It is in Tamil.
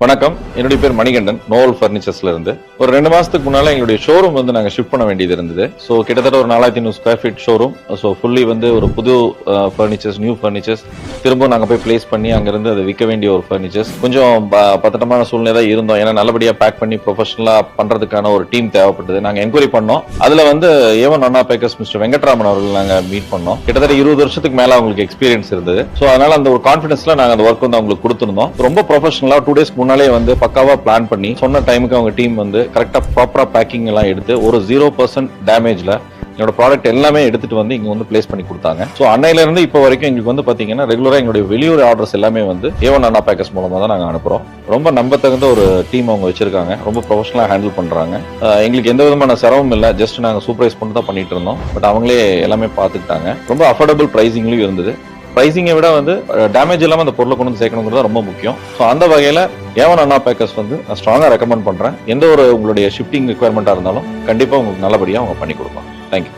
வணக்கம், என்னுடைய பேர் மணிகண்டன், நோவல் ஃபர்னிச்சர்ஸ்ல இருந்து. ஒரு 2 மாசத்துக்கு முன்னால எங்களுடைய ஷோரூம் வந்து நாங்க ஷிஃப்ட் பண்ண வேண்டியது இருந்தது. ஸோ கிட்டத்தட்ட ஒரு 4500 square feet showroom. So fully வந்து ஒரு புது ஃபர்னிச்சர்ஸ், நியூ ஃபர்னிச்சர்ஸ் திரும்ப நாங்கள் போய் பிளேஸ் பண்ணி அங்கிருந்து அதை விற்க வேண்டிய ஒரு ஃபர்னிச்சர்ஸ். கொஞ்சம் பதட்டமான சூழ்நிலை தான் இருந்தோம். ஏன்னா நல்லபடியாக பேக் பண்ணி ப்ரொஃபஷனலா பண்றதுக்கான ஒரு டீம் தேவைப்பட்டது. நாங்கள் என்கொயரி பண்ணோம். அதுல வந்து ஏவன் அண்ணா பேக்கர்ஸ் மிஸ்டர் வெங்கட்ராமன் அவர்கள் நாங்கள் மீட் பண்ணோம். கிட்டத்தட்ட 20 வருஷத்துக்கு மேல அவங்களுக்கு எக்ஸ்பீரியன்ஸ் இருந்தது. ஸோ அதனால அந்த ஒரு கான்ஃபிடன்ஸ்ல நாங்கள் அந்த ஒர்க் வந்து அவங்களுக்கு கொடுத்துருந்தோம். ரொம்ப ப்ரொஃபஷனலா 2 டேஸ் முன்னாலே வந்து பக்காவா பிளான் பண்ணி சொன்ன டைமுக்கு அவங்க டீம் வந்து கரெக்டா ப்ராப்பரா பேக்கிங் எல்லாம் எடுத்து ஒரு 0% டேமேஜ்ல என்னோட ப்ராடக்ட் எல்லாமே எடுத்துட்டு வந்து இங்க வந்து பிளேஸ் பண்ணி கொடுத்தாங்க. ஸோ அன்னையில இருந்து இப்போ வரைக்கும் எங்களுக்கு வந்து பாத்தீங்கன்னா ரெகுலரா எங்களுடைய வெளியூர் ஆர்டர்ஸ் எல்லாமே வந்து ஏவன் அண்ணா பேக்கர்ஸ் மூலமா தான் நாங்க அனுப்புறோம். ரொம்ப நம்பத்தகுந்த ஒரு டீம் அவங்க வச்சிருக்காங்க. ரொம்ப ப்ரொஃபஷனலா ஹேண்டில் பண்றாங்க. எங்களுக்கு எந்த விதமான சிரமம் இல்லை. ஜஸ்ட் நாங்க சூப்பர்வைஸ் பண்ணி தான் பண்ணிட்டு இருந்தோம். பட் அவங்களே எல்லாமே பார்த்துக்கிட்டாங்க. ரொம்ப அஃபோர்டபுள் பிரைசிங்லயும் இருந்தது. பிரைசிங்கை விட வந்து டேமேஜ் இல்லாமல் அந்த பொருளை கொண்டு வந்து சேர்க்கணுங்கிறது ரொம்ப முக்கியம். ஸோ அந்த வகையில் ஏவன் அண்ணா பேக்கர்ஸ் வந்து நான் ஸ்ட்ராங்காக ரெக்கமெண்ட் பண்ணுறேன். எந்த ஒரு உங்களுடைய ஷிஃப்டிங் ரிக்வயர்மெண்ட்டாக இருந்தாலும் கண்டிப்பாக உங்களுக்கு நல்லபடியாக அவங்க பண்ணி கொடுப்பாங்க. தேங்க்யூ.